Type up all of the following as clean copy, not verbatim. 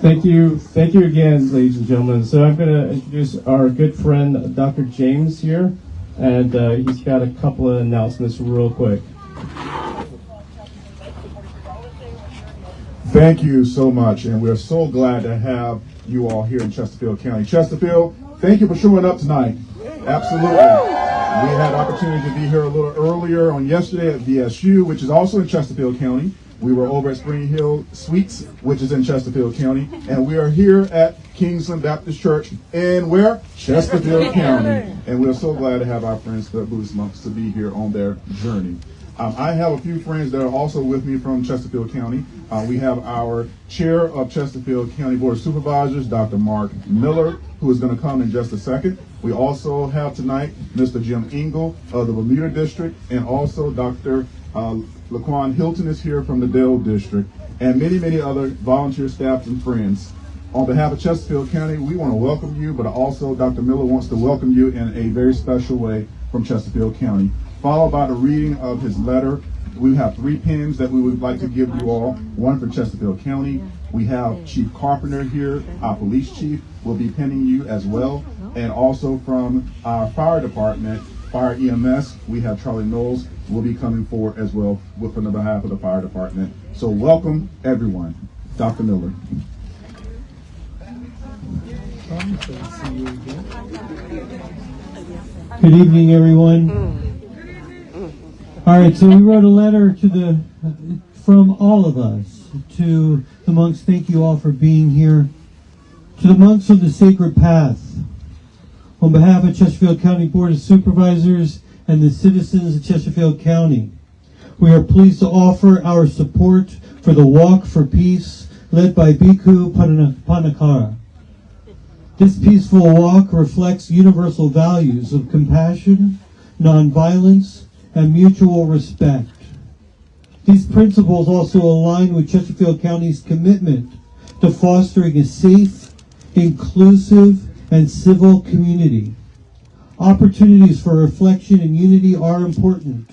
Thank you again, ladies and gentlemen. So I'm going to introduce our good friend, Dr. James here, and he's got a couple of announcements real quick. Thank you so much, and we're so glad to have you all here in Chesterfield County. Chesterfield, thank you for showing up tonight. Absolutely. We had opportunity to be here a little earlier on yesterday at VSU, which is also in Chesterfield County. We were over at Spring Hill Suites, which is in Chesterfield County, and we are here at Kingsland Baptist Church in where? Chesterfield County. And we're so glad to have our friends, the Buddhist monks, to be here on their journey. I have a few friends that are also with me from Chesterfield County. We have our chair of Chesterfield County Board of Supervisors, Dr. Mark Miller, who is going to come in just a second. We also have tonight Mr. Jim Engel of the Bermuda District, and also Dr. Laquan Hilton is here from the Dale District, and many, many other volunteer staff and friends. On behalf of Chesterfield County, we want to welcome you, but also Dr. Miller wants to welcome you in a very special way from Chesterfield County. Followed by the reading of his letter. We have 3 pins that we would like to give you all. One for Chesterfield County. We have Chief Carpenter here, our police chief, will be pinning you as well. And also from our fire department, Fire EMS, we have Charlie Knowles will be coming forward as well on the behalf of the fire department. So welcome everyone. Dr. Miller. Good evening, everyone. All right, so we wrote a letter from all of us to the monks. Thank you all for being here. To the monks on the sacred path, on behalf of Chesterfield County Board of Supervisors and the citizens of Chesterfield County, we are pleased to offer our support for the Walk for Peace led by Bhikkhu Panakara. This peaceful walk reflects universal values of compassion, nonviolence, and mutual respect. These principles also align with Chesterfield County's commitment to fostering a safe, inclusive, and civil community. Opportunities for reflection and unity are important,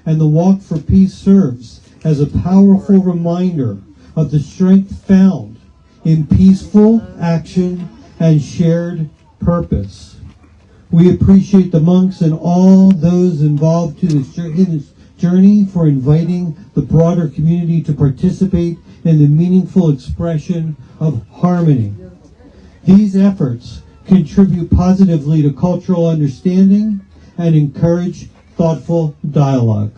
and the Walk for Peace serves as a powerful reminder of the strength found in peaceful action and shared purpose. We appreciate the monks and all those involved in this journey for inviting the broader community to participate in the meaningful expression of harmony. These efforts contribute positively to cultural understanding and encourage thoughtful dialogue.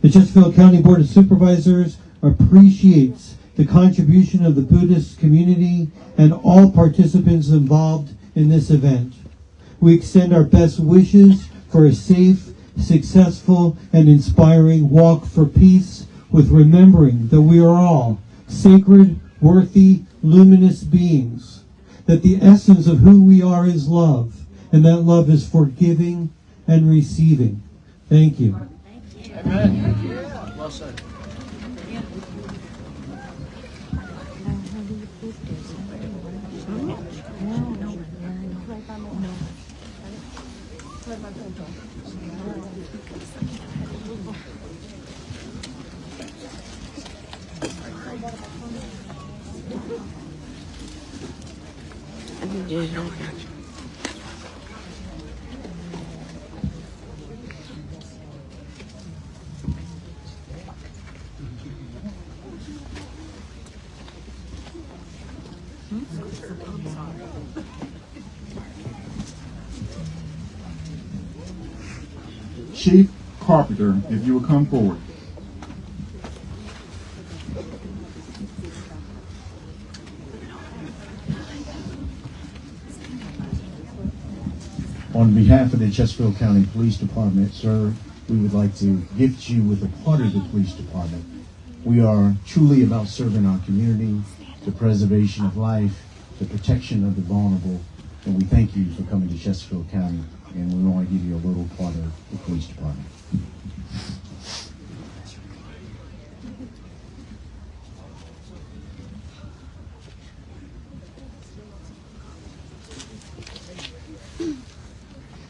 The Chesterfield County Board of Supervisors appreciates the contribution of the Buddhist community and all participants involved in this event. We extend our best wishes for a safe, successful, and inspiring walk for peace, with remembering that we are all sacred, worthy, luminous beings, that the essence of who we are is love, and that love is forgiving and receiving. Thank you. Amen. Well said. Chief Carpenter, if you will come forward. On behalf of the Chesterfield County Police Department, sir, we would like to gift you with a part of the police department. We are truly about serving our community, the preservation of life, the protection of the vulnerable, and we thank you for coming to Chesterfield County, and we want to give you a little part of the police department.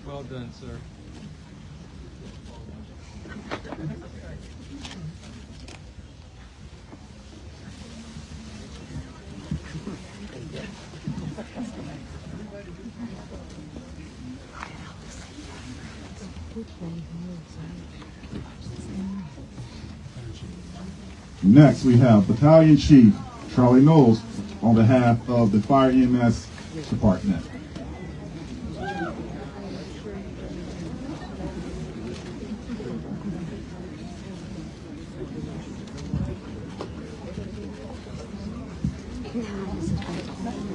Well done, sir. Next, we have Battalion Chief Charlie Knowles on behalf of the Fire EMS Department.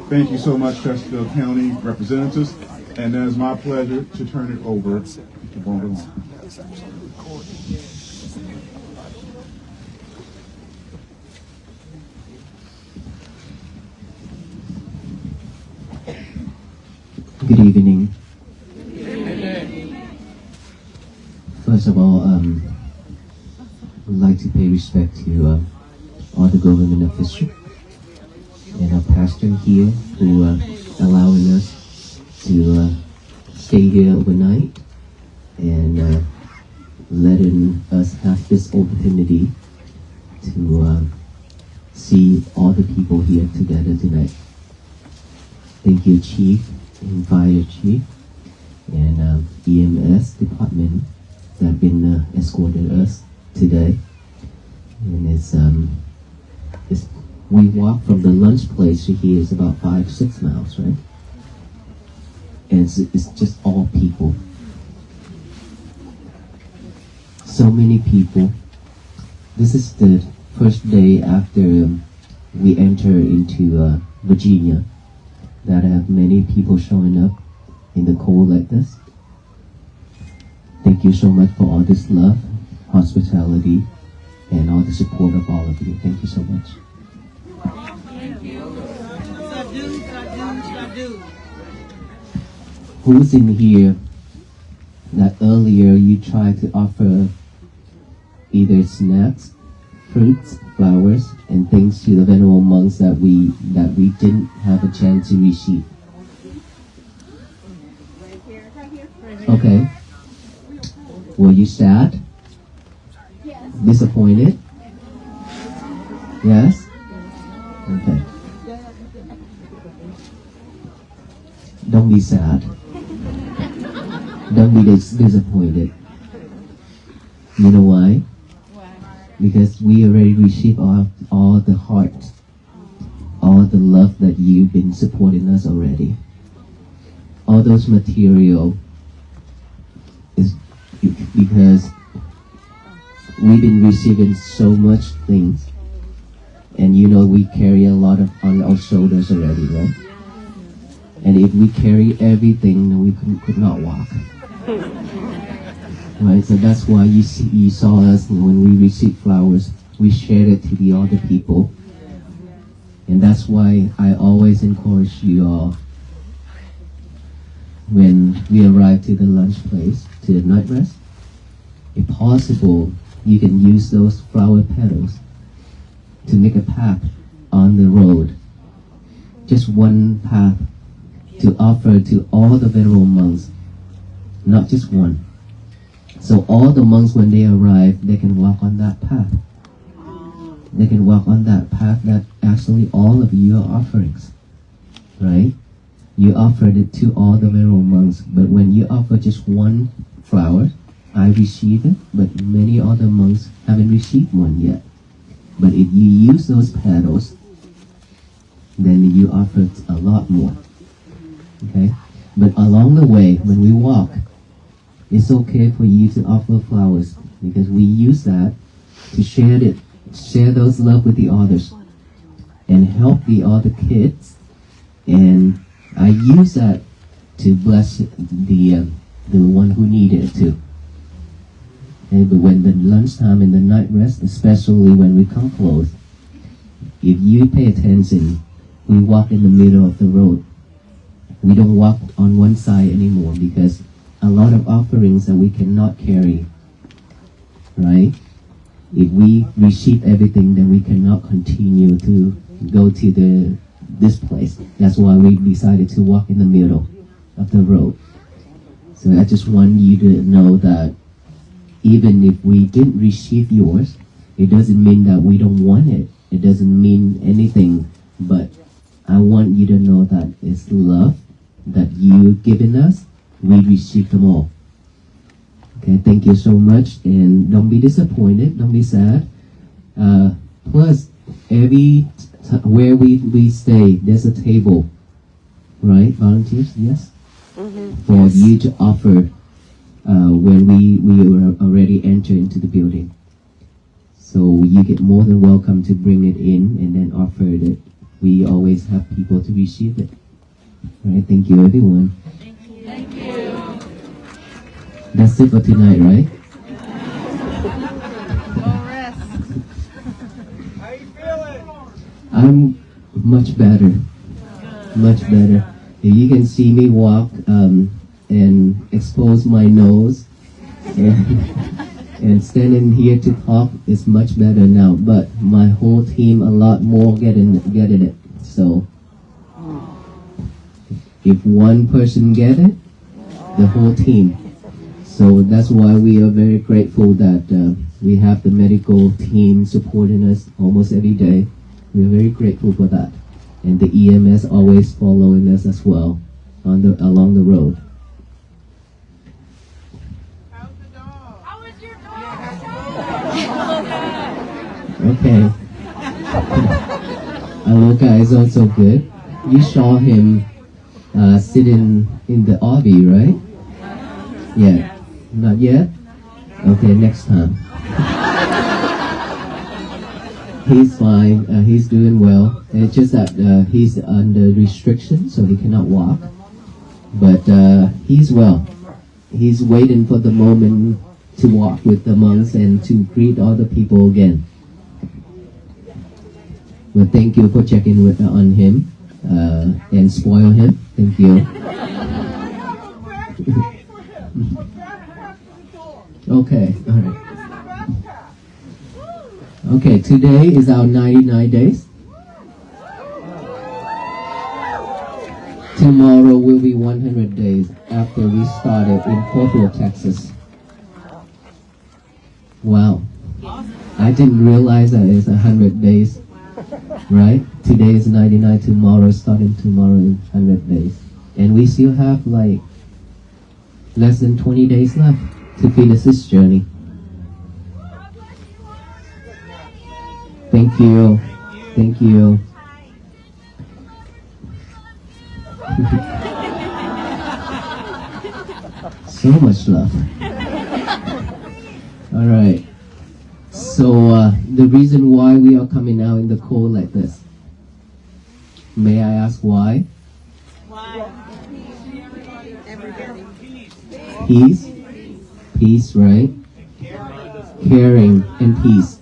Thank you so much, Chesterfield County representatives, and it is my pleasure to turn it over to Bonda Long. Good evening. First of all, I'd like to pay respect to all the government officials and our pastor here who allowing us to stay here overnight and letting us have this opportunity to see all the people here together tonight. Thank you, Chief and Fire Chief and EMS department that have been escorted us today. And it's we walk from the lunch place to here is about 5-6 miles, right? And it's just all people. So many people. This is the first day after we enter into Virginia that have many people showing up in the cold like this. Thank you so much for all this love, hospitality, and all the support of all of you. Thank you so much. Who's in here that earlier you tried to offer either snacks, fruits, flowers, and things to the venerable monks that we didn't have a chance to receive? Okay. Were you sad? Disappointed? Yes? Okay. Don't be sad. Don't be disappointed. You know why? Because we already received all the heart, all the love that you've been supporting us already. All those material is because we've been receiving so much things, and you know we carry a lot on our shoulders already, right? And if we carry everything, then we could not walk. Right, so that's why you saw us when we received flowers, we shared it to the other people. And that's why I always encourage you all, when we arrive to the lunch place, to the night rest, if possible, you can use those flower petals to make a path on the road. Just one path to offer to all the venerable monks, not just one. So all the monks, when they arrive, they can walk on that path. They can walk on that path that actually all of your offerings, right? You offered it to all the venerable monks, but when you offer just one flower, I received it, but many other monks haven't received one yet. But if you use those petals, then you offer a lot more. Okay? But along the way, when we walk, it's okay for you to offer flowers because we use that to share those love with the others and help the other kids. And I use that to bless the one who needed it too. And but when the lunchtime and the night rest, especially when we come close, if you pay attention, we walk in the middle of the road. We don't walk on one side anymore because a lot of offerings that we cannot carry, right? If we receive everything, then we cannot continue to go to this place. That's why we decided to walk in the middle of the road. So I just want you to know that even if we didn't receive yours, it doesn't mean that we don't want it. It doesn't mean anything, but I want you to know that it's love that you've given us. We received them all. Okay, thank you so much, and don't be disappointed, don't be sad. Plus, where we stay, there's a table, right? Volunteers, yes? For you to offer when we already enter into the building. So you get more than welcome to bring it in and then offer it. We always have people to receive it. All right, thank you everyone. Thank you. That's it for tonight, right? How you feeling? I'm much better. Much better. If you can see me walk and expose my nose and standing here to talk is much better now. But my whole team a lot more getting it. So if one person get it, the whole team. So that's why we are very grateful that we have the medical team supporting us almost every day. We're very grateful for that. And the EMS always following us as well along the road. How's the dog? How was your dog? Okay. Aloka is also good. You saw him sitting in the RV, right? Yeah. Not yet? Okay, next time. He's fine. He's doing well. It's just that he's under restriction, so he cannot walk. But he's well. He's waiting for the moment to walk with the monks and to greet all the people again. Well, thank you for checking on him and spoil him. Thank you. Okay, all right. Okay, today is our 99 days. Tomorrow will be 100 days after we started in Fort Worth, Texas. Wow. I didn't realize that it's 100 days, right? Today is 99, starting tomorrow is 100 days. And we still have like less than 20 days left to finish this journey. Thank you. Thank you. So much love. All right. So the reason why we are coming out in the cold like this. May I ask why? Peace. Peace, right? Caring and peace.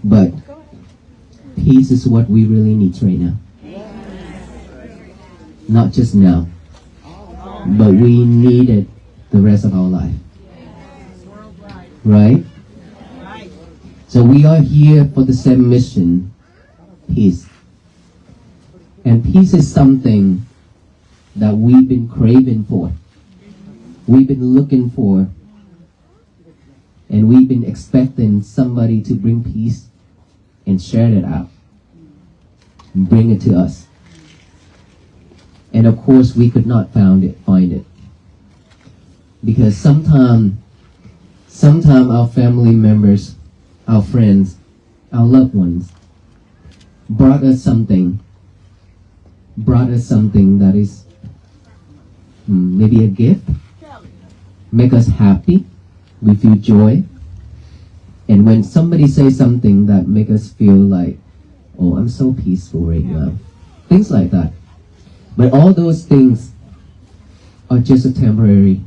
But peace is what we really need right now. Not just now, but we need it the rest of our life. Right? So we are here for the same mission, peace. And peace is something that we've been craving for. We've been looking for. And we've been expecting somebody to bring peace and share it out. And bring it to us. And of course, we could not find it. Because sometimes our family members, our friends, our loved ones brought us something that is maybe a gift, make us happy. We feel joy. And when somebody says something that make us feel like, oh, I'm so peaceful right now. Things like that. But all those things are just a temporary.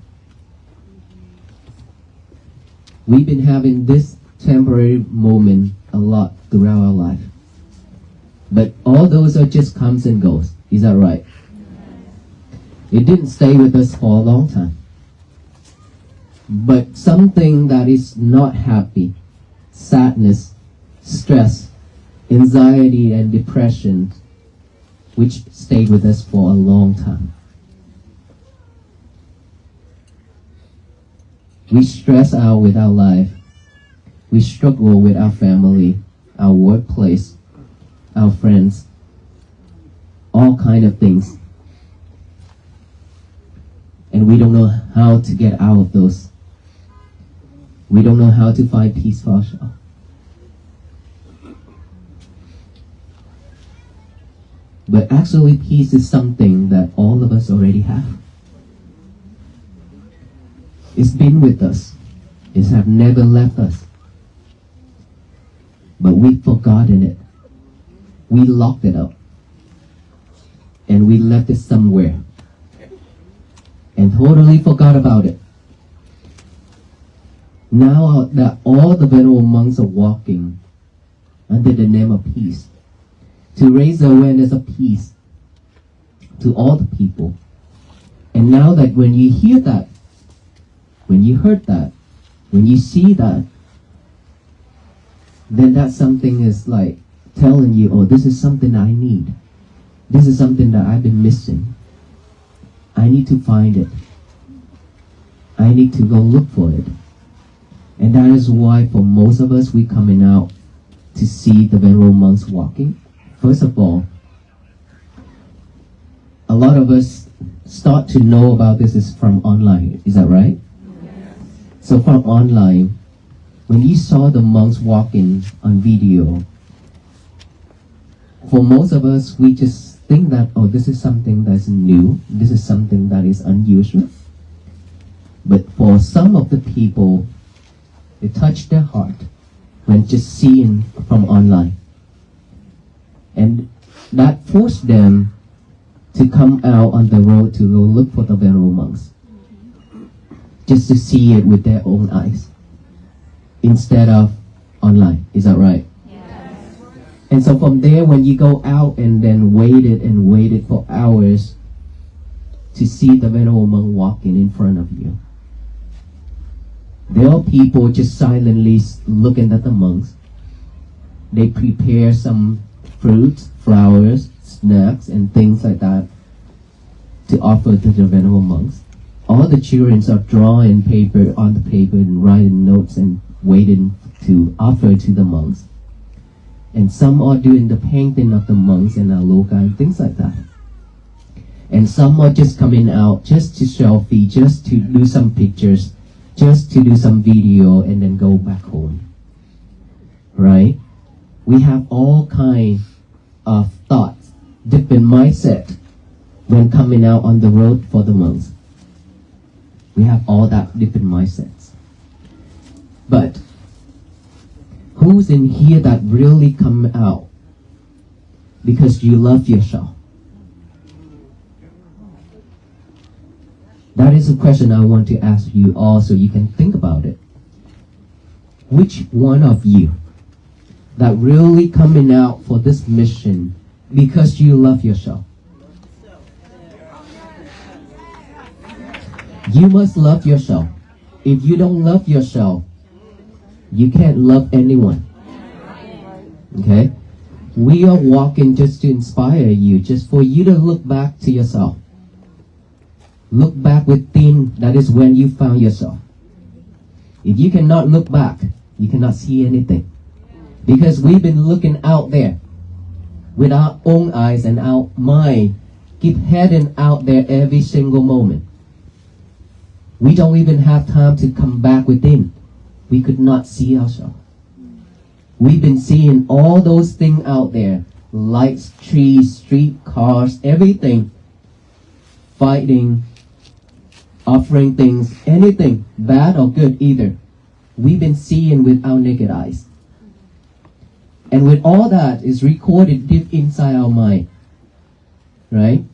We've been having this temporary moment a lot throughout our life. But all those are just comes and goes. Is that right? It didn't stay with us for a long time. But something that is not happy, sadness, stress, anxiety, and depression, which stayed with us for a long time. We stress out with our life. We struggle with our family, our workplace, our friends, all kind of things. And we don't know how to get out of those. We don't know how to find peace for ourselves. But actually, peace is something that all of us already have. It's been with us. It have never left us. But we've forgotten it. We locked it up. And we left it somewhere. And totally forgot about it. Now that all the venerable monks are walking under the name of peace, to raise the awareness of peace to all the people. And now that when you hear that, when you heard that, when you see that, then that something is like telling you, oh, this is something I need. This is something that I've been missing. I need to find it. I need to go look for it. And that is why for most of us, we coming out to see the venerable monks walking. First of all, a lot of us start to know about this is from online. Is that right? Yes. So from online, when you saw the monks walking on video, for most of us, we just think that, oh, this is something that's new. This is something that is unusual. But for some of the people, it touched their heart when just seeing from online. And that forced them to come out on the road to go look for the venerable monks. Just to see it with their own eyes. Instead of online. Is that right? Yes. And so from there, when you go out and then waited for hours to see the venerable monk walking in front of you, there are people just silently looking at the monks. They prepare some fruits, flowers, snacks, and things like that to offer to the venerable monks. All the children are drawing paper on the paper and writing notes and waiting to offer to the monks. And some are doing the painting of the monks and aloka and things like that. And some are just coming out just to selfie, just to do some pictures, just to do some video and then go back home. Right? We have all kinds of thoughts, different mindset when coming out on the road for the monks. We have all that different mindsets. But who's in here that really come out because you love yourself? That is a question I want to ask you all so you can think about it. Which one of you that really coming out for this mission because you love yourself? You must love yourself. If you don't love yourself, you can't love anyone. Okay? We are walking just to inspire you, just for you to look back to yourself. Look back within, that is when you found yourself. If you cannot look back, you cannot see anything. Because we've been looking out there with our own eyes and our mind, keep heading out there every single moment. We don't even have time to come back within. We could not see ourselves. We've been seeing all those things out there, lights, trees, street, cars, everything, fighting, offering things, anything, bad or good either. We've been seeing with our naked eyes. And with all that is recorded deep inside our mind, right?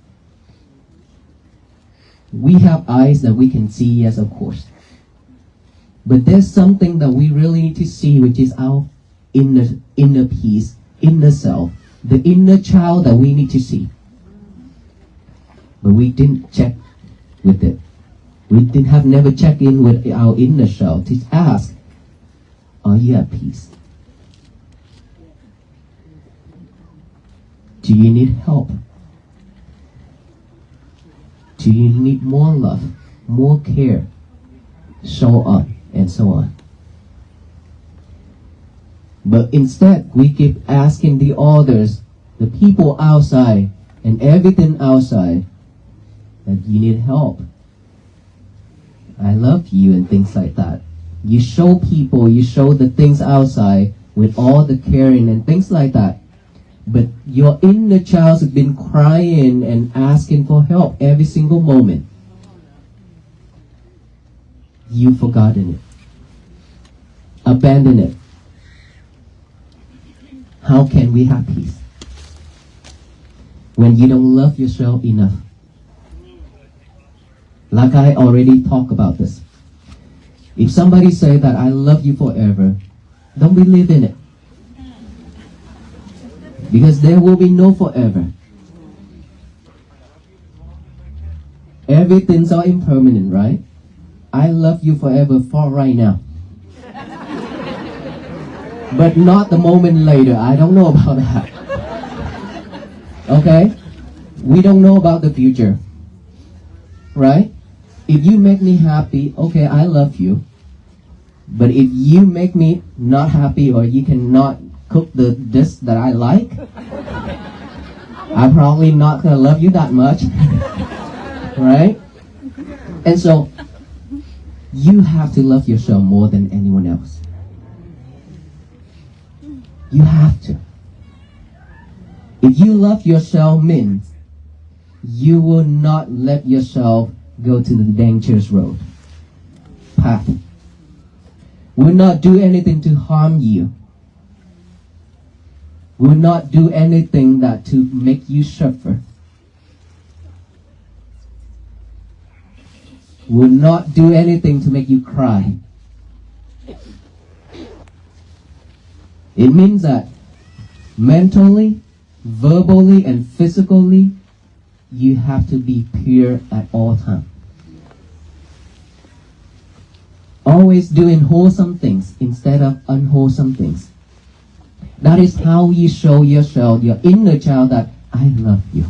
We have eyes that we can see, yes, of course. But there's something that we really need to see, which is our inner peace, inner self, the inner child that we need to see. But we didn't check with it. We have never checked in with our inner self to ask, are you at peace? Do you need help? Do you need more love, more care, so on and so on? But instead, we keep asking the others, the people outside, and everything outside, that you need help. I love you and things like that. You show people, you show the things outside with all the caring and things like that. But your inner child has been crying and asking for help every single moment. You've forgotten it. Abandon it. How can we have peace when you don't love yourself enough? Like I already talked about this. If somebody say that I love you forever, don't believe in it. Because there will be no forever. Everything's all impermanent, right? I love you forever for right now. But not the moment later. I don't know about that. Okay? We don't know about the future. Right? If you make me happy, okay, I love you. But if you make me not happy or you cannot cook the dish that I like, I'm probably not gonna love you that much. Right? And so you have to love yourself more than anyone else. You have to. If you love yourself means you will not let yourself go to the dangerous road path. Will not do anything to harm you. Will not do anything that to make you suffer. Will not do anything to make you cry. It means that mentally, verbally, and physically, you have to be pure at all times. Always doing wholesome things instead of unwholesome things. That is how you show yourself, your inner child, that I love you.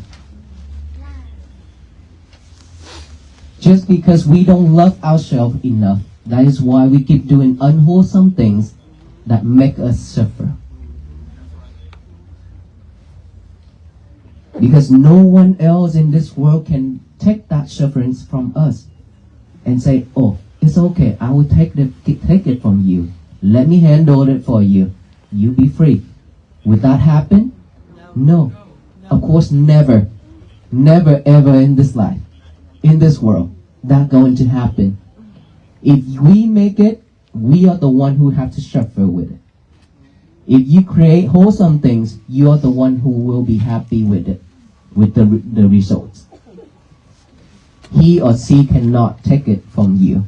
Just because we don't love ourselves enough, that is why we keep doing unwholesome things that make us suffer. Because no one else in this world can take that suffering from us and say, oh, it's okay, I will take it from you. Let me handle it for you. You be free. Would that happen? No. Of course, never. Never ever in this life, in this world, that going to happen. If we make it, we are the one who have to suffer with it. If you create wholesome things, you are the one who will be happy with it, with the results. He or she cannot take it from you.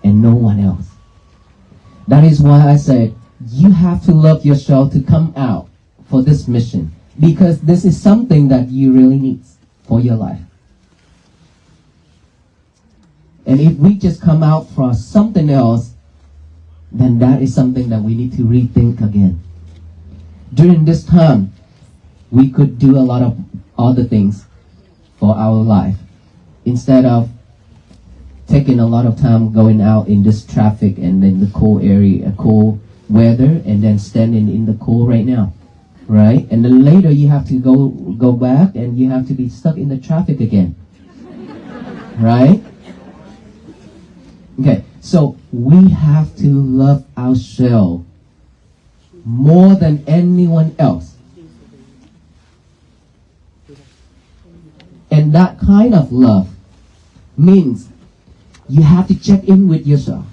And no one else. That is why I said, you have to love yourself to come out for this mission. Because this is something that you really need for your life. And if we just come out for something else, then that is something that we need to rethink again. During this time, we could do a lot of other things for our life. Instead of taking a lot of time going out in this traffic and then the cold area, cold weather, and then standing in the cold right now, right? And then later you have to go back and you have to be stuck in the traffic again, right? Okay, so we have to love ourselves more than anyone else. And that kind of love means you have to check in with yourself.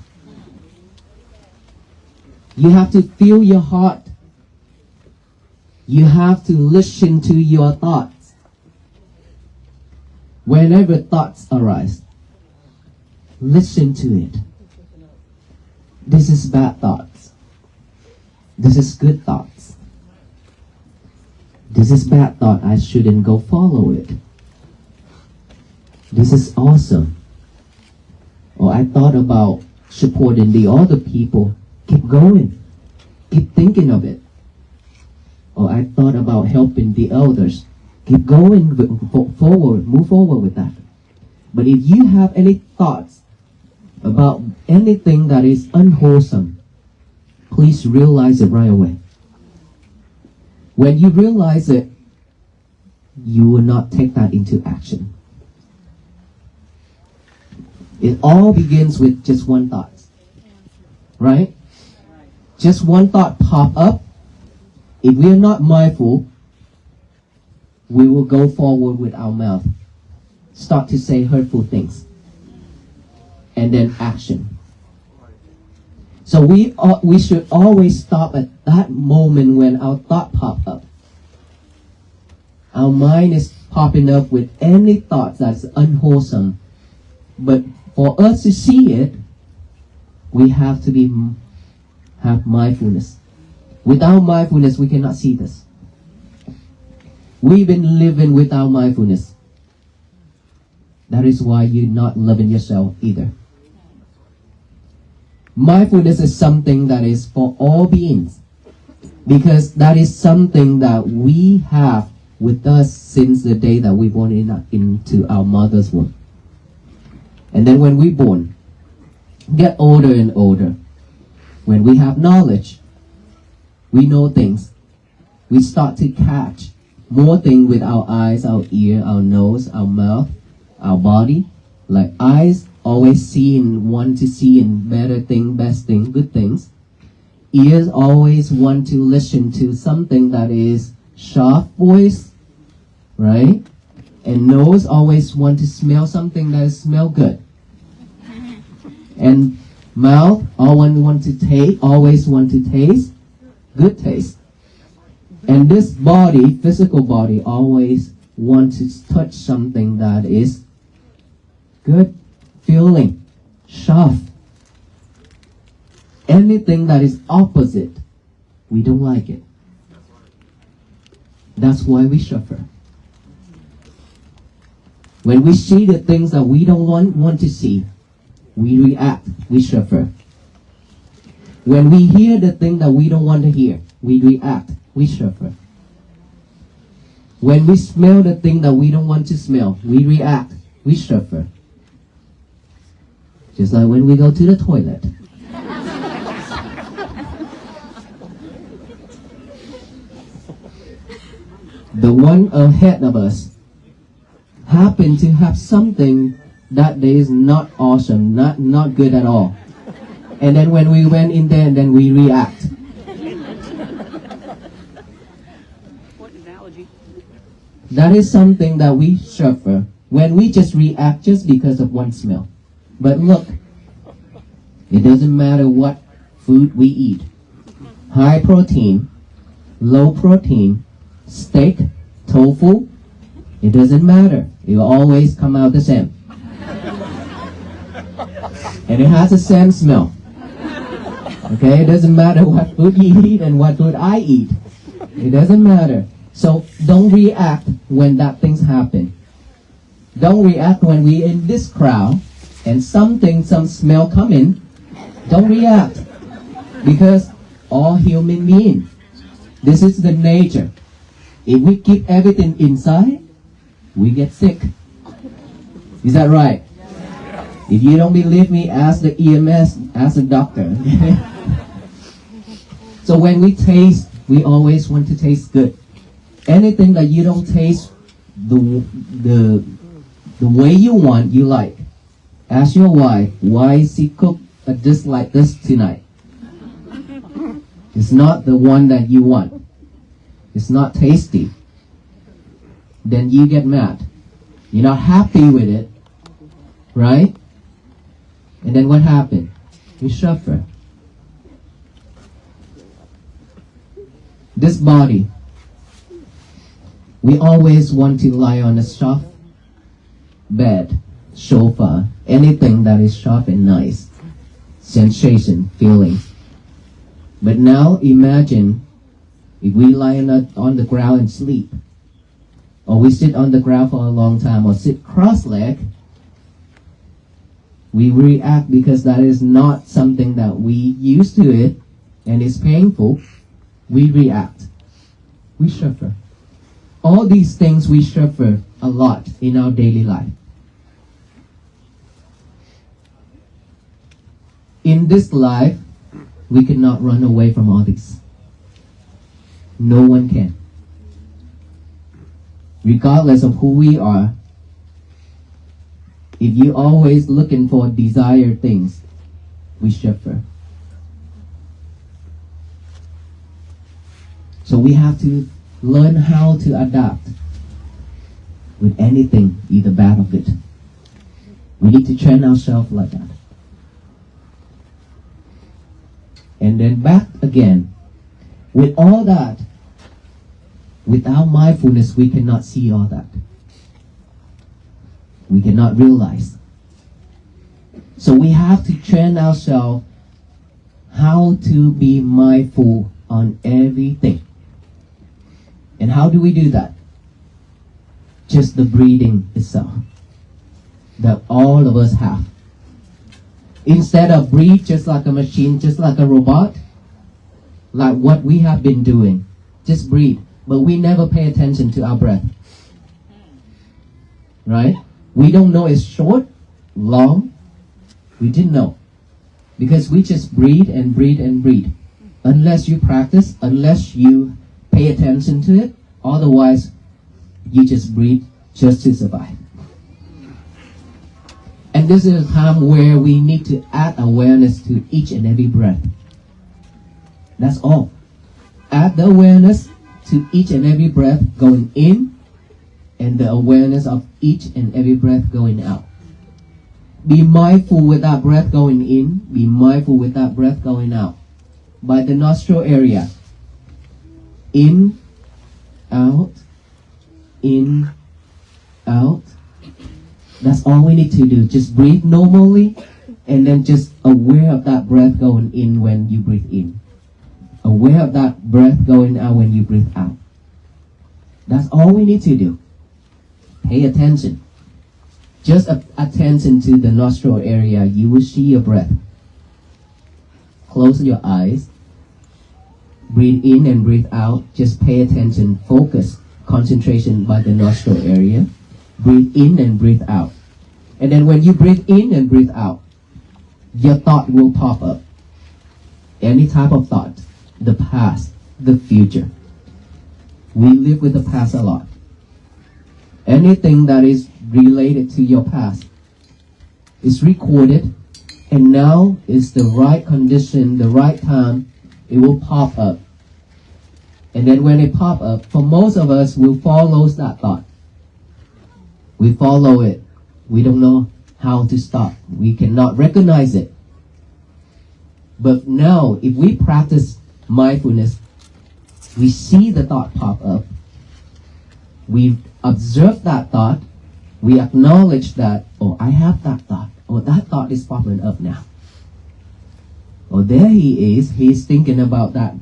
You have to feel your heart. You have to listen to your thoughts. Whenever thoughts arise, listen to it. This is bad thoughts. This is good thoughts. This is bad thought. I shouldn't go follow it. This is awesome. Or I thought about supporting the other people. Keep going. Keep thinking of it. Or I thought about helping the elders. Keep going forward. Move forward with that. But if you have any thoughts about anything that is unwholesome, please realize it right away. When you realize it, you will not take that into action. It all begins with just one thought. Right? Just one thought pop up. If we are not mindful, we will go forward with our mouth. Start to say hurtful things. And then action. So we should always stop at that moment when our thought pop up. Our mind is popping up with any thought that's unwholesome. But for us to see it, we have to have mindfulness. Without mindfulness, we cannot see this. We've been living without mindfulness. That is why you're not loving yourself either. Mindfulness is something that is for all beings, because that is something that we have with us since the day that we born into our mother's womb. And then when we born, get older and older, when we have knowledge, we know things, we start to catch more things with our eyes, our ear, our nose, our mouth, our body. Like eyes always see and want to see in better thing, best thing, good things. Ears always want to listen to something that is sharp voice, right? And nose always want to smell something that smell good. And mouth always want to taste good taste. And this body, physical body, always want to touch something that is good feeling, sharp. Anything that is opposite, we don't like it. That's why we suffer. When we see the things that we don't want to see, we react, we suffer. When we hear the thing that we don't want to hear, we react, we suffer. When we smell the thing that we don't want to smell, we react, we suffer. Just like when we go to the toilet. The one ahead of us happened to have something that day is not awesome, not good at all. And then when we went in there, then we react. What analogy? That is something that we suffer when we just react just because of one smell. But look, it doesn't matter what food we eat. High protein, low protein, steak, tofu, it doesn't matter. It will always come out the same. And it has the same smell. Okay, it doesn't matter what food you eat and what food I eat. It doesn't matter. So don't react when that things happen. Don't react when we in this crowd and some smell come in. Don't react. Because all human beings, this is the nature. If we keep everything inside, we get sick. Is that right? If you don't believe me, ask the EMS, ask the doctor. So when we taste, we always want to taste good. Anything that you don't taste the way you want, you like. Ask your wife, why is he cooked just like this tonight? It's not the one that you want. It's not tasty. Then you get mad. You're not happy with it. right? And then what happened? We suffer. This body, we always want to lie on a soft bed, sofa, anything that is soft and nice, sensation, feeling. But now imagine if we lie on the ground and sleep, or we sit on the ground for a long time, or sit cross-legged, we react because that is not something that we used to it, and it's painful. We react. We suffer. All these things we suffer a lot in our daily life. In this life, we cannot run away from all this. No one can. Regardless of who we are, if you're always looking for desired things, we suffer. So we have to learn how to adapt with anything, either bad or good. We need to train ourselves like that. And then back again. With all that, without mindfulness, we cannot see all that. We cannot realize. So we have to train ourselves how to be mindful on everything. And how do we do that? Just the breathing itself that all of us have. Instead of breathe just like a machine, just like a robot, like what we have been doing, just breathe. But we never pay attention to our breath. Right? We don't know it's short, long. We didn't know. Because we just breathe and breathe and breathe. Unless you practice, unless you pay attention to it, otherwise you just breathe just to survive. And this is a time where we need to add awareness to each and every breath. That's all. Add the awareness to each and every breath going in, and the awareness of each and every breath going out. Be mindful with that breath going in. Be mindful with that breath going out. By the nostril area. In, out, in, out. That's all we need to do. Just breathe normally, and then just aware of that breath going in when you breathe in. Aware of that breath going out when you breathe out. That's all we need to do. Pay attention. Just attention to the nostril area. You will see your breath. Close your eyes. Breathe in and breathe out. Just pay attention. Focus. Concentration by the nostril area. Breathe in and breathe out. And then when you breathe in and breathe out, your thought will pop up. Any type of thought. The past, the future. We live with the past a lot. Anything that is related to your past is recorded, and now is the right condition, the right time, it will pop up. And then when it pop up, for most of us, we'll follow that thought. We follow it. We don't know how to stop. We cannot recognize it. But now, if we practice mindfulness, we see the thought pop up. We observe that thought. We acknowledge that, oh, I have that thought. Oh, that thought is popping up now. Oh, there he is. He's thinking about that.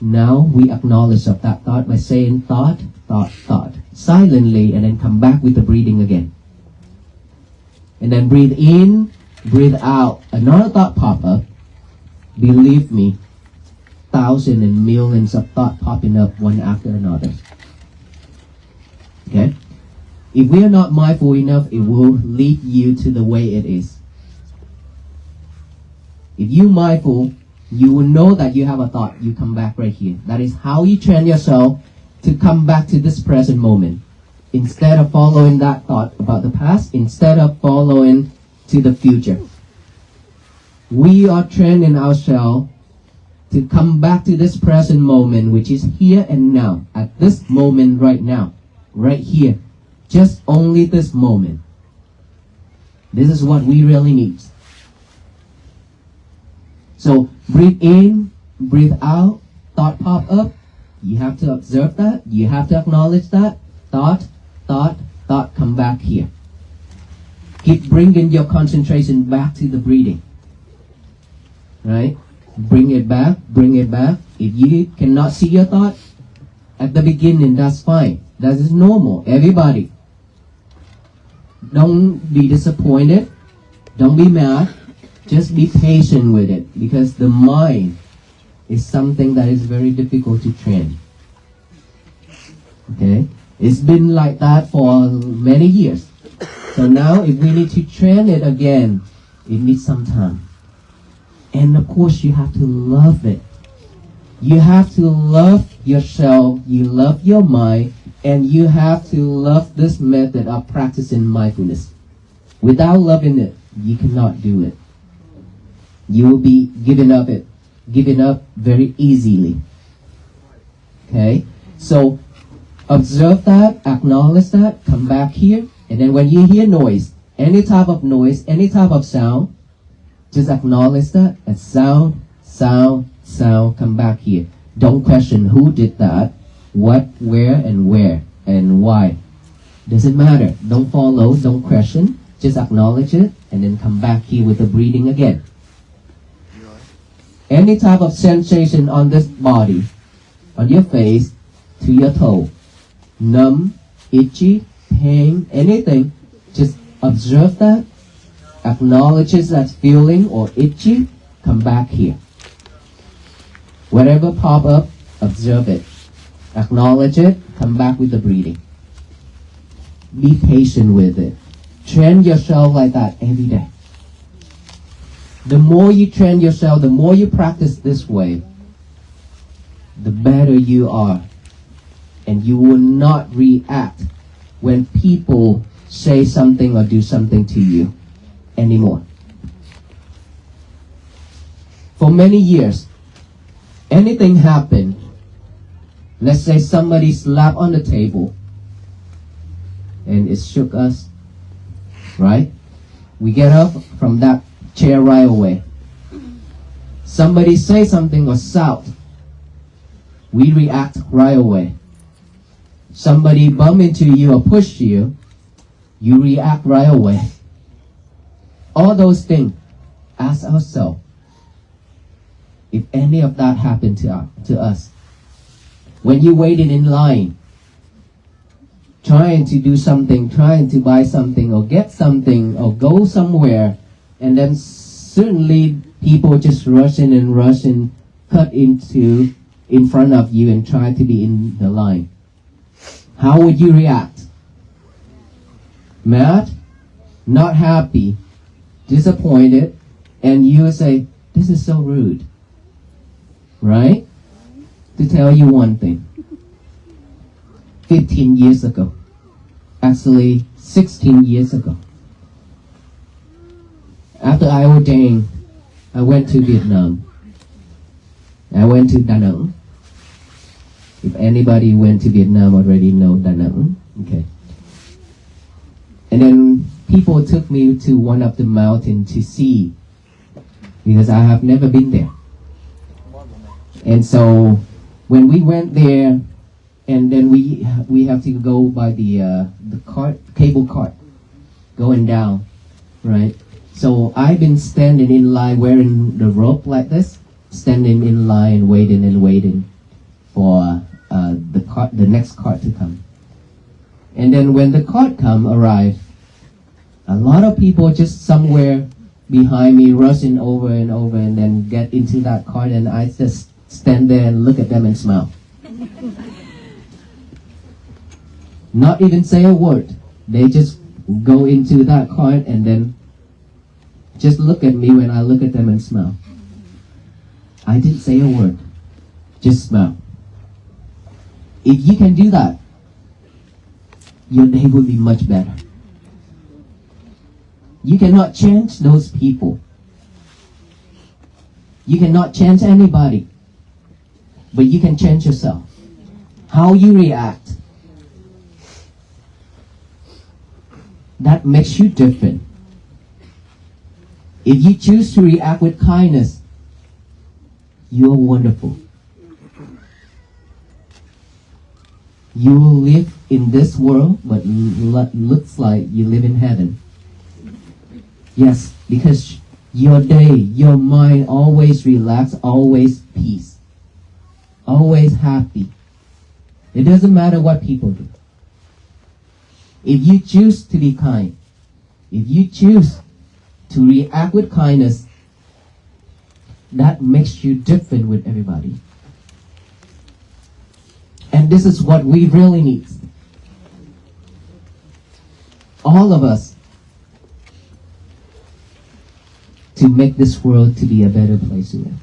Now we acknowledge of that thought by saying thought, thought, thought. Silently, and then come back with the breathing again. And then breathe in, breathe out. Another thought pop up. Believe me, thousands and millions of thoughts popping up one after another. Okay? If we are not mindful enough, it will lead you to the way it is. If you're mindful, you will know that you have a thought. You come back right here. That is how you train yourself to come back to this present moment. Instead of following that thought about the past, instead of following to the future. We are training ourselves to come back to this present moment, which is here and now, at this moment right now, right here, just only this moment. This is what we really need. So breathe in, breathe out, thought pop up. You have to observe that. You have to acknowledge that. Thought, come back here. Keep bringing your concentration back to the breathing. Right? Bring it back, bring it back. If you cannot see your thought at the beginning, that's fine. That is normal. Everybody. Don't be disappointed. Don't be mad. Just be patient with it, because the mind is something that is very difficult to train. Okay? It's been like that for many years. So now if we need to train it again, it needs some time. And of course you have to love it. You have to love yourself, you love your mind, and you have to love this method of practicing mindfulness. Without loving it, you cannot do it. You will be giving up very easily. Okay? So observe that, acknowledge that, come back here, and then when you hear noise, any type of noise, any type of sound, just acknowledge that as sound, come back here. Don't question who did that, what, where, and why. Doesn't matter. Don't follow, don't question, just acknowledge it, and then come back here with the breathing again. Any type of sensation on this body, on your face, to your toe, numb, itchy, pain, anything, just observe that, acknowledges that feeling or itchy, come back here. Whatever pop up, observe it. Acknowledge it, come back with the breathing. Be patient with it. Train yourself like that every day. The more you train yourself, the more you practice this way, the better you are. And you will not react when people say something or do something to you anymore. For many years, anything happened, let's say somebody slapped on the table and it shook us, right? We get up from that chair right away. Somebody say something or shout, we react right away. Somebody bump into you or push you, you react right away. All those things, ask ourselves, if any of that happened to us. When you waited in line, trying to do something, trying to buy something or get something or go somewhere, and then suddenly people just rush in, cut into in front of you and try to be in the line. How would you react? Mad? Not happy? Disappointed? And you would say, this is so rude. Right? To tell you one thing. 15 years ago. Actually, 16 years ago. After I ordained, I went to Vietnam. I went to Da Nang. If anybody went to Vietnam already know Da Nang. Okay. And then people took me to one of the mountains to see, because I have never been there. And so when we went there, and then we have to go by the cable cart, going down, right? So I've been standing in line wearing the rope like this, standing in line waiting for the next cart to come. And then when the cart arrived, a lot of people just somewhere behind me rushing over and then get into that cart, and I just stand there and look at them and smile. Not even say a word. They just go into that cart and then just look at me when I look at them and smile. I didn't say a word. Just smile. If you can do that, your day will be much better. You cannot change those people. You cannot change anybody. But you can change yourself. How you react. That makes you different. If you choose to react with kindness, you are wonderful. You will live in this world, but looks like you live in heaven. Yes, because your day, your mind always relaxed, always peace, always happy. It doesn't matter what people do. If you choose to be kind, if you choose to react with kindness, that makes you different with everybody. And this is what we really need. All of us, to make this world to be a better place to live.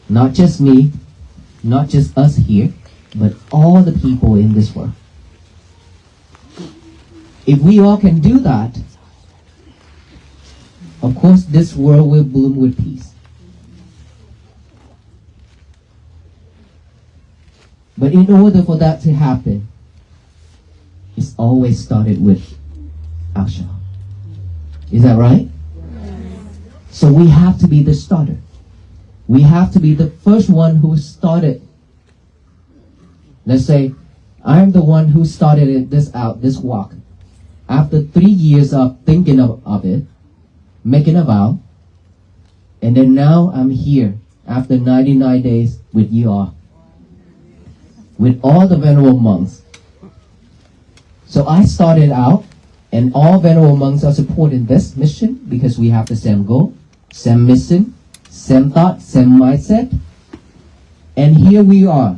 Not just me, not just us here, but all the people in this world. If we all can do that, of course this world will bloom with peace. But in order for that to happen, it's always started with action. Is that right? So we have to be the starter. We have to be the first one who started. Let's say, I'm the one who started this walk. After 3 years of thinking of it, making a vow, and then now I'm here after 99 days with you all, with all the venerable monks. So I started out, and all venerable monks are supporting this mission because we have the same goal, same mission, same thought, same mindset. And here we are.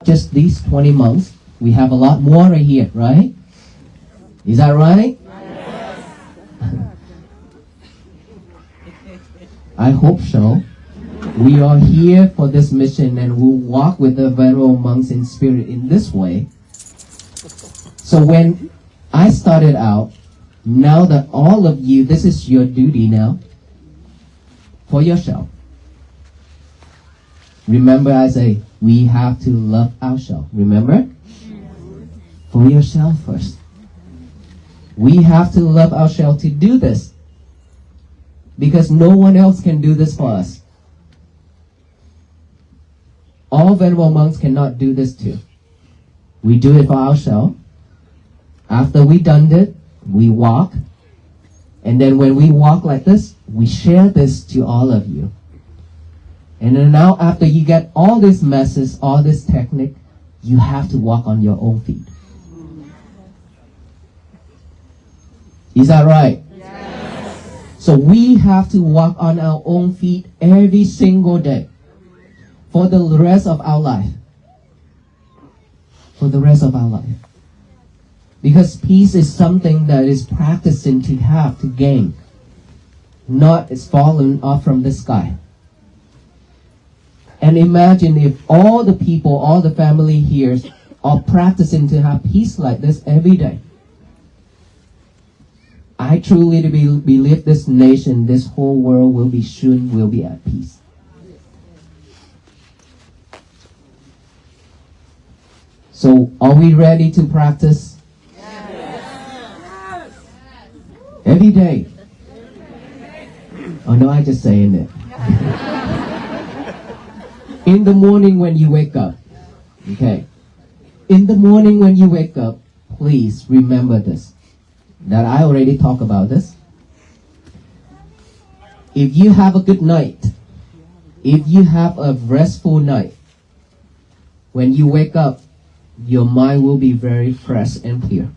Just these 20 monks, we have a lot more right here, right? Is that right? Yes. I hope so. We are here for this mission and we'll walk with the venerable monks in spirit in this way. So when I started out, now that all of you, this is your duty now for yourself. Remember I say, we have to love ourselves. Remember? For yourself first. We have to love ourselves to do this. Because no one else can do this for us. All venerable monks cannot do this too. We do it for ourselves. After we done it, we walk. And then when we walk like this, we share this to all of you. And then now after you get all this message, all this technique, you have to walk on your own feet. Is that right? Yes. So we have to walk on our own feet every single day for the rest of our life. For the rest of our life. Because peace is something that is practicing to have, to gain. Not it's fallen off from the sky. And imagine if all the people, all the family here are practicing to have peace like this every day. I truly believe this nation, this whole world will be at peace. So are we ready to practice? Yes. Every day. Oh no, I just saying it. In the morning when you wake up. Okay. In the morning when you wake up, please remember this. That I already talked about this. If you have a good night, if you have a restful night, when you wake up, your mind will be very fresh and clear.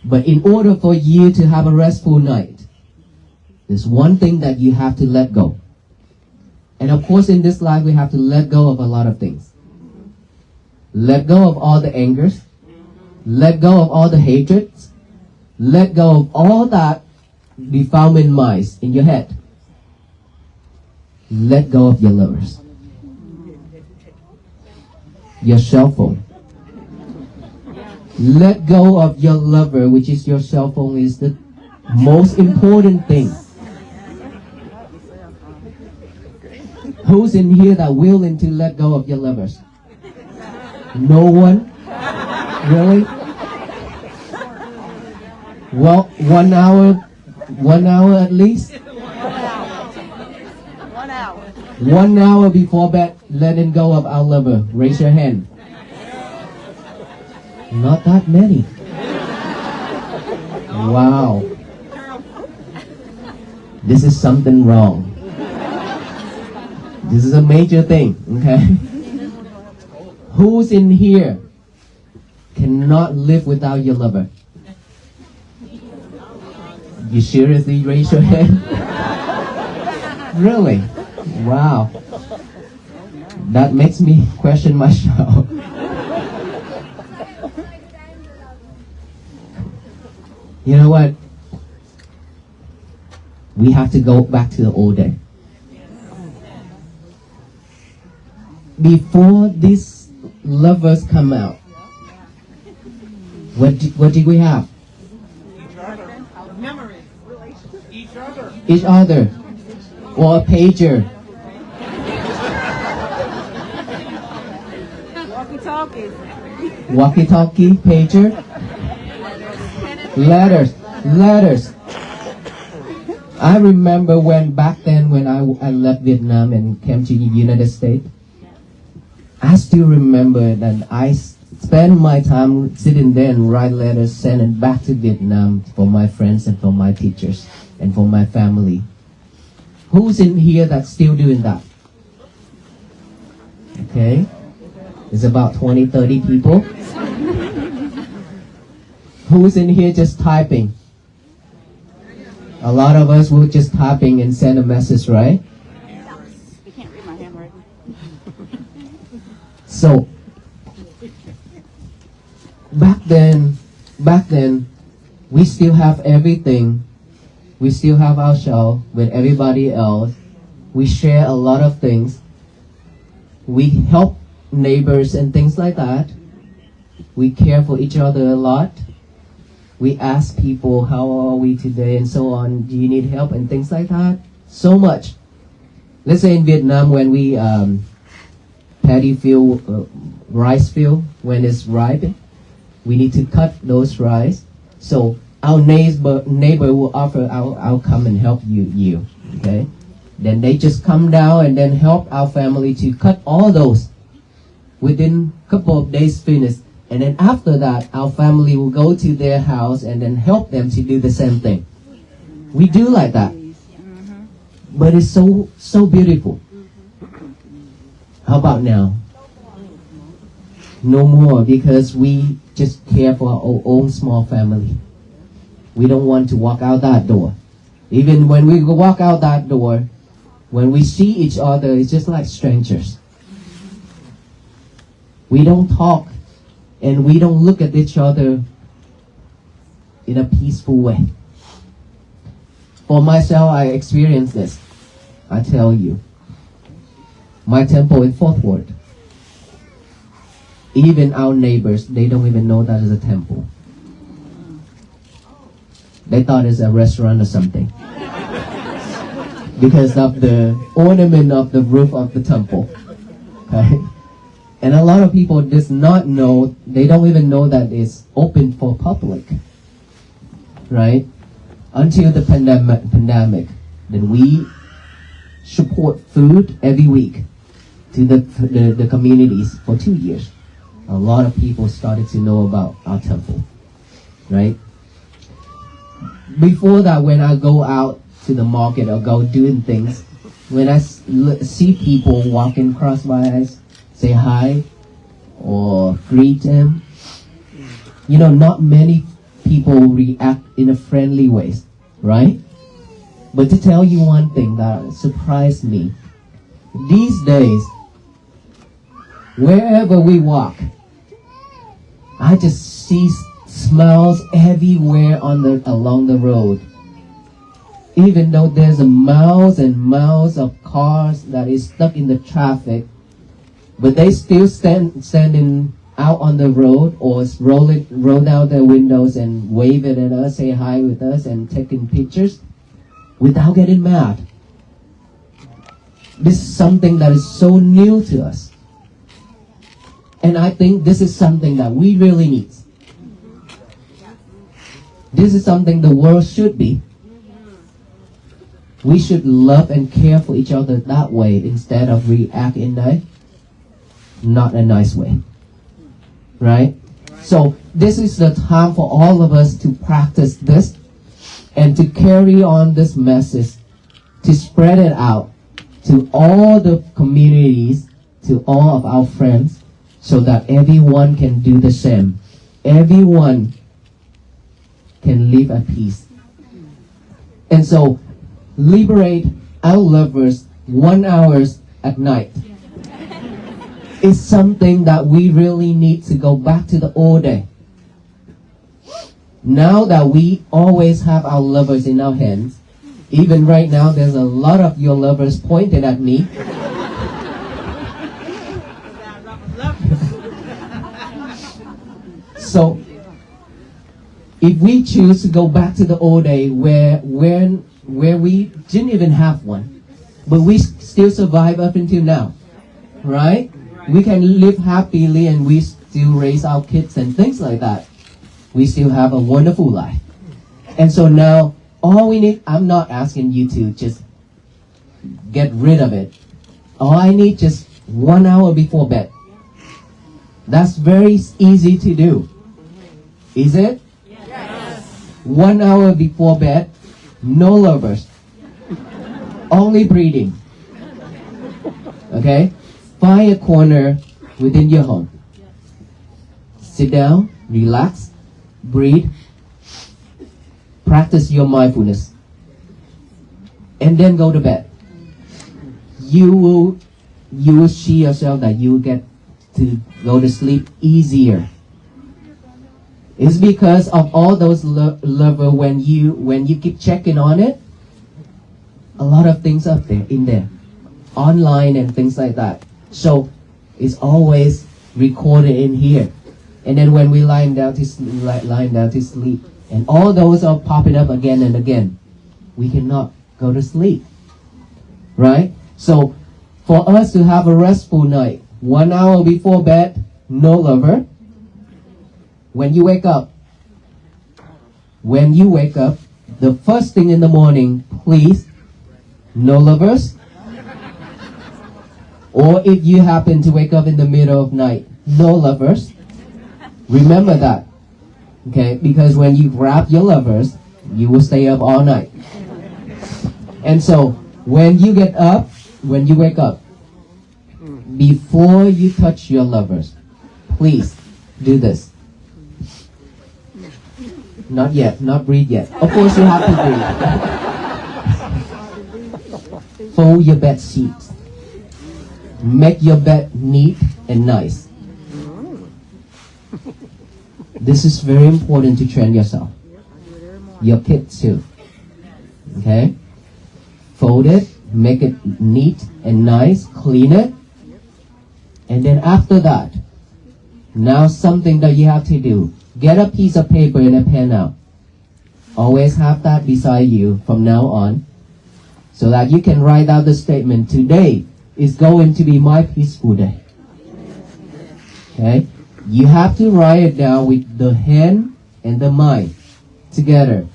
But in order for you to have a restful night, there's one thing that you have to let go. And of course in this life we have to let go of a lot of things. Let go of all the angers. Let go of all the hatreds. Let go of all that defilement minds in your head. Let go of your lovers. Your cell phone. Let go of your lover, which is your cell phone, is the most important thing. Who's in here that willing to let go of your lovers? No one? Really? Well, 1 hour, 1 hour at least. 1 hour. 1 hour before bed, letting go of our lover. Raise your hand. Not that many. Wow. This is something wrong. This is a major thing, okay? Who's in here cannot live without your lover? You seriously raise your hand? Really? Wow. That makes me question myself. You know what? We have to go back to the old day. Before these lovers come out, what did we have? Memory. Each other. Or a pager. Walkie-talkie. Walkie-talkie, pager. Letters. I remember when back then when I left Vietnam and came to the United States, I still remember that I spent my time sitting there and write letters, send it back to Vietnam for my friends and for my teachers and for my family. Who's in here that's still doing that? Okay. It's about 20, 30 people. Who's in here just typing? A lot of us will just typing and send a message, right? You can't read my handwriting. So, back then, we still have everything. We still have our show with everybody else. We share a lot of things. We help neighbors and things like that. We care for each other a lot. We ask people, how are we today and so on. Do you need help and things like that? So much. Let's say in Vietnam when we paddy field, rice field, when it's ripe, we need to cut those rice. So our neighbor will offer, I'll come and help you, okay? Then they just come down and then help our family to cut all those. Within a couple of days finish. And then after that, our family will go to their house and then help them to do the same thing. We do like that. But it's so beautiful. How about now? No more, because we just care for our own small family. We don't want to walk out that door. Even when we walk out that door, when we see each other, it's just like strangers. We don't talk and we don't look at each other in a peaceful way. For myself, I experienced this. I tell you. My temple in Fourth Ward. Even our neighbors, they don't even know that is a temple. They thought it's a restaurant or something. Because of the ornament of the roof of the temple. Okay? And a lot of people does not know, they don't even know that it's open for public. Right? Until the pandemic. Then we support food every week to the communities for 2 years. A lot of people started to know about our temple. Right? Before that, when I go out to the market or go doing things, when I see people walking across my eyes, say hi or greet them, you know, not many people react in a friendly way, right? But to tell you one thing that surprised me, these days, wherever we walk, I just see smiles everywhere along the road. Even though there's miles and miles of cars that is stuck in the traffic, but they still standing out on the road or roll down their windows and wave it at us, say hi with us, and taking pictures without getting mad. This is something that is so new to us. And I think this is something that we really need. This is something the world should be. We should love and care for each other that way instead of react in a not a nice way. Right? So this is the time for all of us to practice this and to carry on this message, to spread it out to all the communities, to all of our friends, so that everyone can do the same. Everyone can live at peace. And so, liberate our lovers 1 hour at night. It's something that we really need to go back to the old day. Now that we always have our lovers in our hands, even right now there's a lot of your lovers pointed at me. So, if we choose to go back to the old day where we didn't even have one, but we still survive up until now, right? We can live happily and we still raise our kids and things like that. We still have a wonderful life. And so now, all we need, I'm not asking you to just get rid of it. All I need just 1 hour before bed. That's very easy to do. Is it? Yes. 1 hour before bed, no lovers. Only breathing. Okay? Find a corner within your home. Sit down, relax, breathe, practice your mindfulness, and then go to bed. You will see yourself that you will get to go to sleep easier. It's because of all those lovers when you keep checking on it, a lot of things up there in there, online and things like that. So it's always recorded in here. And then when we lying down to sleep, and all those are popping up again and again, we cannot go to sleep, right? So for us to have a restful night, 1 hour before bed, no lover. When you wake up, the first thing in the morning, please, no lovers. Or if you happen to wake up in the middle of night, no lovers. Remember that, okay? Because when you grab your lovers, you will stay up all night. And so, when you wake up, before you touch your lovers, please do this. Not yet, not breathe yet. Of course you have to breathe. Fold your bed sheets. Make your bed neat and nice. This is very important to train yourself. Your kids too. Okay? Fold it, make it neat and nice, clean it. And then after that, now something that you have to do. Get a piece of paper and a pen out. Always have that beside you from now on, so that you can write out the statement, today is going to be my peaceful day. Okay? You have to write it down with the hand and the mind together.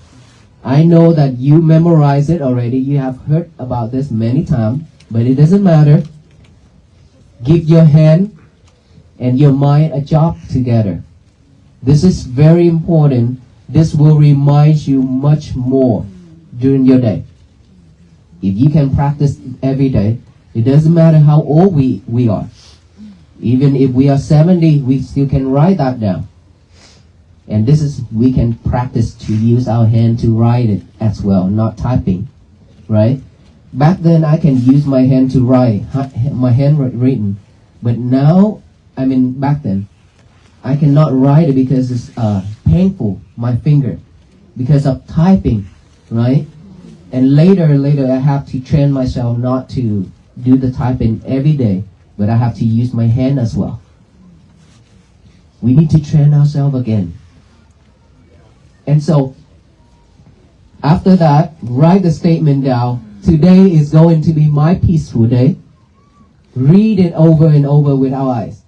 I know that you memorize it already. You have heard about this many times, but it doesn't matter. Give your hand and your mind a job together. This is very important. This will remind you much more during your day. If you can practice every day, it doesn't matter how old we are. Even if we are 70, we still can write that down. And we can practice to use our hand to write it as well, not typing, right? Back then, I can use my hand to write, my handwritten. But now, back then, I cannot write it because it's painful, my finger, because of typing, right? And later, I have to train myself not to do the typing every day, but I have to use my hand as well. We need to train ourselves again. And so, after that, write the statement down. Today is going to be my peaceful day. Read it over and over with our eyes.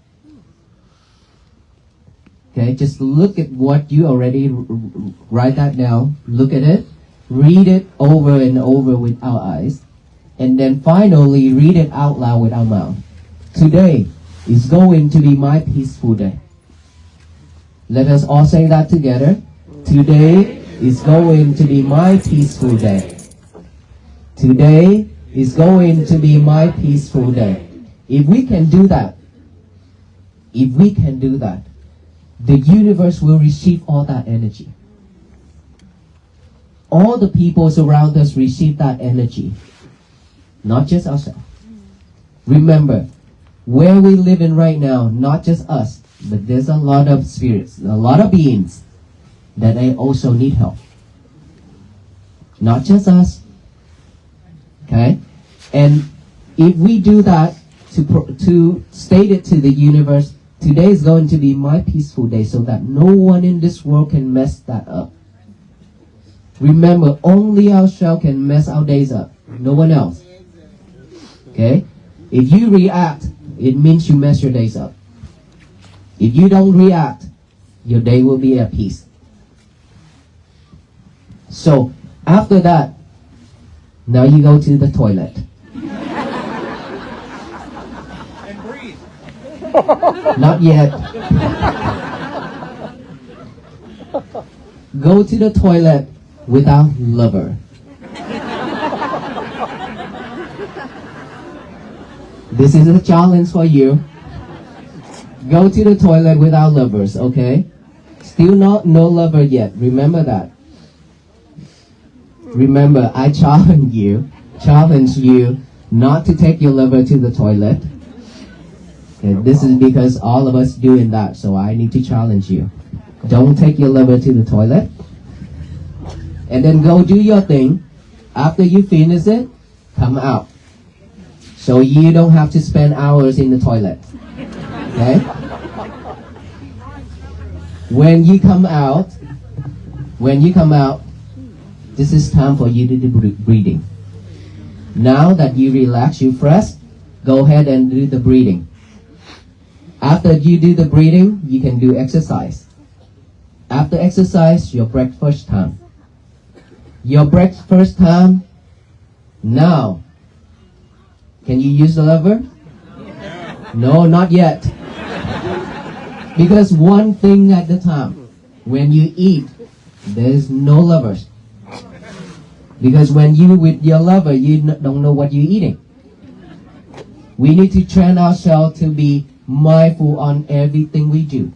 Okay, just look at what you already write that down. Look at it, read it over and over with our eyes, and then finally read it out loud with our mouth. Today is going to be my peaceful day. Let us all say that together. Today is going to be my peaceful day. Today is going to be my peaceful day. If we can do that, the universe will receive all that energy. All the people around us receive that energy, not just ourselves. Remember, where we live in right now, not just us, but there's a lot of spirits, a lot of beings that they also need help. Not just us. Okay? And if we do that to state it to the universe, today is going to be my peaceful day, so that no one in this world can mess that up. Remember, only ourselves can mess our days up. No one else. Okay? If you react, it means you mess your days up. If you don't react, your day will be at peace. So, after that, now you go to the toilet. And breathe. Not yet. Go to the toilet without lover. This is a challenge for you. Go to the toilet without lovers, okay? Still no lover yet. Remember that. Remember, I challenge you not to take your lover to the toilet. Okay, this is because all of us doing that, so I need to challenge you. Don't take your lover to the toilet. And then go do your thing. After you finish it, come out. So you don't have to spend hours in the toilet. Okay? When you come out, this is time for you to do breathing. Now that you relax, you fresh, go ahead and do the breathing. After you do the breathing, you can do exercise. After exercise, your breakfast time. Your breakfast time, now. Can you use the lever? No, not yet. Because one thing at a time. When you eat, there's no levers. Because when you with your lover, you don't know what you're eating. We need to train ourselves to be mindful on everything we do.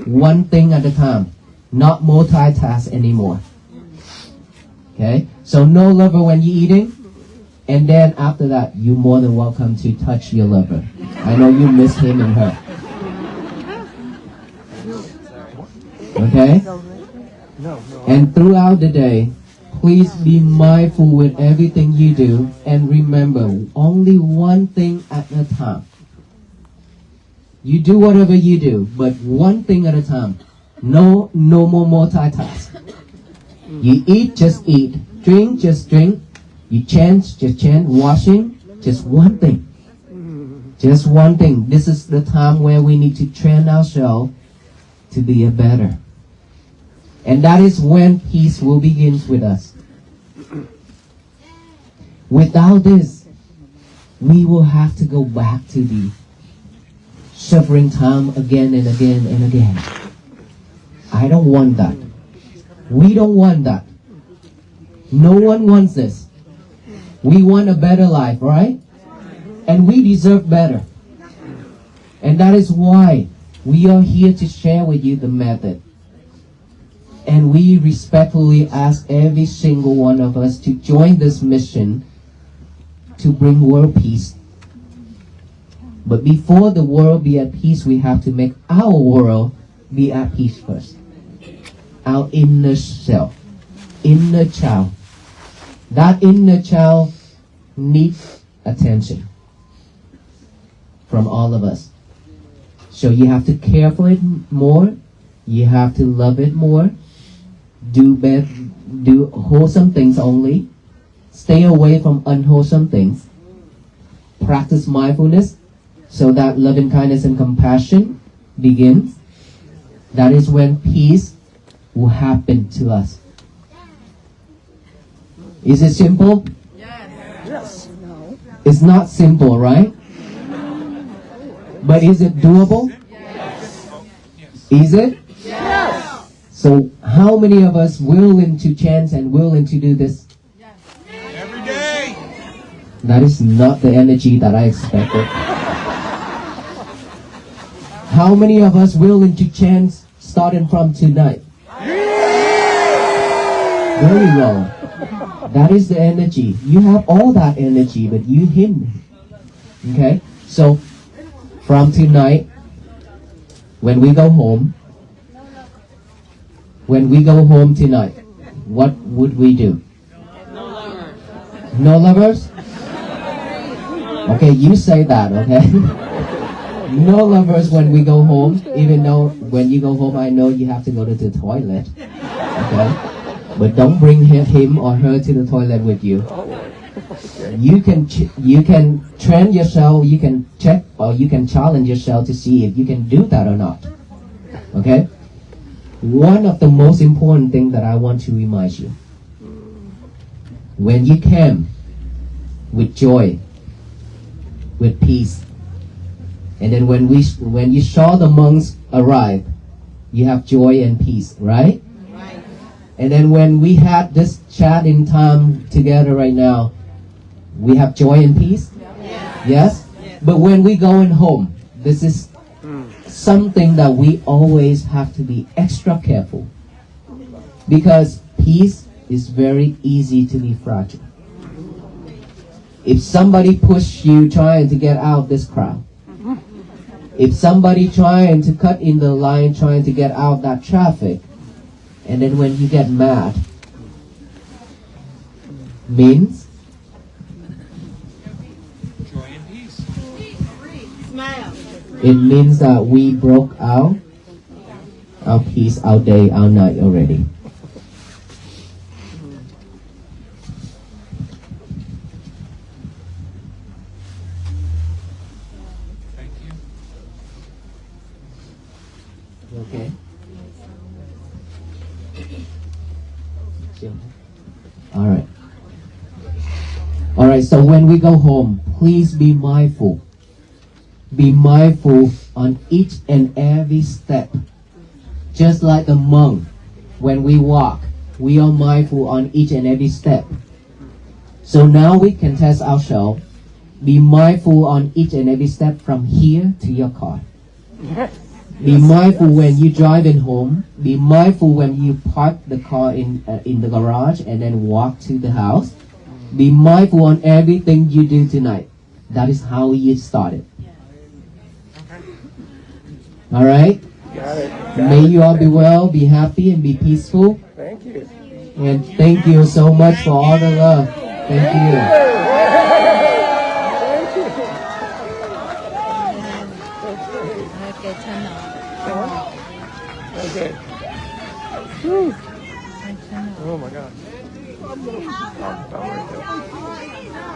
One thing at a time. Not multitask anymore. Okay? So no lover when you're eating. And then after that, you're more than welcome to touch your lover. I know you miss him and her. Okay? And throughout the day, please be mindful with everything you do. And remember, only one thing at a time. You do whatever you do, but one thing at a time. No more multitask. You eat, just eat. Drink, just drink. You chant, just chant. Washing, just one thing. Just one thing. This is the time where we need to train ourselves to be a better. And that is when peace will begin with us. Without this, we will have to go back to the suffering time again and again and again. I don't want that. We don't want that. No one wants this. We want a better life, right? And we deserve better. And that is why we are here to share with you the method. And we respectfully ask every single one of us to join this mission to bring world peace. But before the world be at peace, we have to make our world be at peace first. Our inner self, inner child. That inner child needs attention from all of us. So you have to care for it more. You have to love it more. Do wholesome things only. Stay away from unwholesome things. Practice mindfulness so that loving kindness and compassion begins. that is when peace will happen to us. Is it simple? Yes. It's not simple, right? But is it doable? Is it? So how many of us willing to chance and willing to do this? Every day. That is not the energy that I expected. How many of us willing to chance starting from tonight? Very low. That is the energy. You have all that energy, but you hidden. Okay? So, from tonight, when we go home tonight, what would we do? No lovers? Okay, you say that, okay? No lovers when we go home, even though when you go home, I know you have to go to the toilet. Okay? But don't bring him or her to the toilet with you. You can train yourself, you can check or you can challenge yourself to see if you can do that or not. Okay? One of the most important things that I want to remind you. When you came with joy, with peace, and then when you saw the monks arrive, you have joy and peace, right? And then when we had this chat in time together right now, we have joy and peace? Yes? But when we going home, this is something that we always have to be extra careful. Because peace is very easy to be fragile. If somebody push you trying to get out of this crowd, if somebody trying to cut in the line, trying to get out of that traffic, and then when you get mad, means Joy and peace. it means that we broke out our peace, our day, our night already. Thank you. Okay. All right. All right. So when we go home, please be mindful. Be mindful on each and every step. Just like the monk, when we walk, we are mindful on each and every step. So now we can test ourselves. Be mindful on each and every step from here to your car. Be mindful when you're driving home. Be mindful when you park the car in the garage and then walk to the house. Be mindful on everything you do tonight. That is how you started. All right? May you all be well, be happy, and be peaceful. Thank you. And thank you so much for all the love. Thank you. Okay. Whew. Oh my God.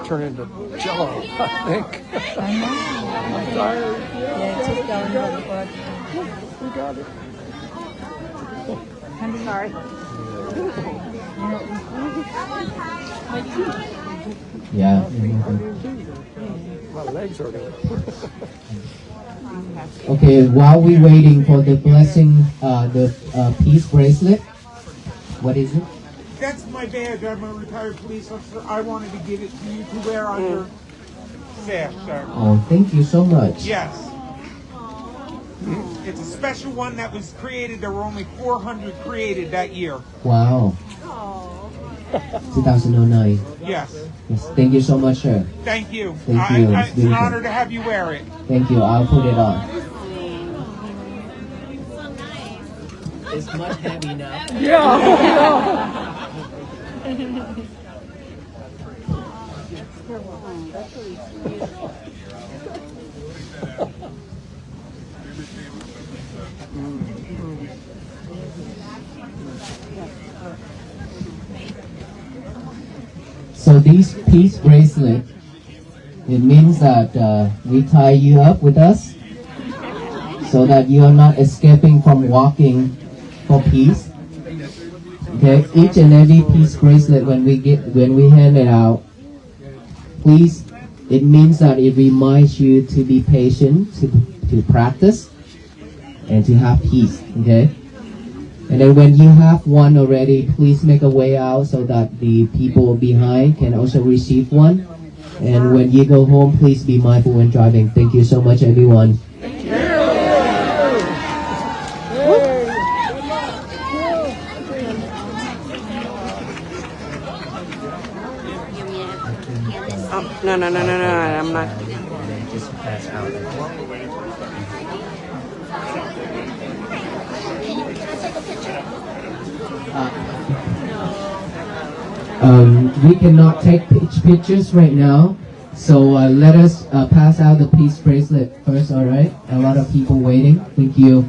Turn into jello, I think. I'm tired. We got it. I'm sorry. Yeah. My legs are going. Okay, while we're waiting for the blessing, the peace bracelet, what is it? That's my badge. I'm a retired police officer. I wanted to give it to you to wear on your sash, sir. Oh, thank you so much. Yes. It's a special one that was created. There were only 400 created that year. Wow. 2009. Yes. Yes, thank you so much, sir. Thank you. Thank you. It's It's an beautiful. honor to have you wear it. Thank you. I'll put it on. It's much heavy now. So these peace bracelet, it means that we tie you up with us. so that you are not escaping from walking for peace. Okay, each and every peace bracelet when we hand it out, please, it means that it reminds you to be patient, to practice, and to have peace. Okay, and then when you have one already, please make a way out so that the people behind can also receive one. And when you go home, please be mindful when driving. Thank you so much, everyone. No, I'm not. Just pass out. We cannot take pictures right now, so let us pass out the peace bracelet first, alright? A lot of people waiting. Thank you.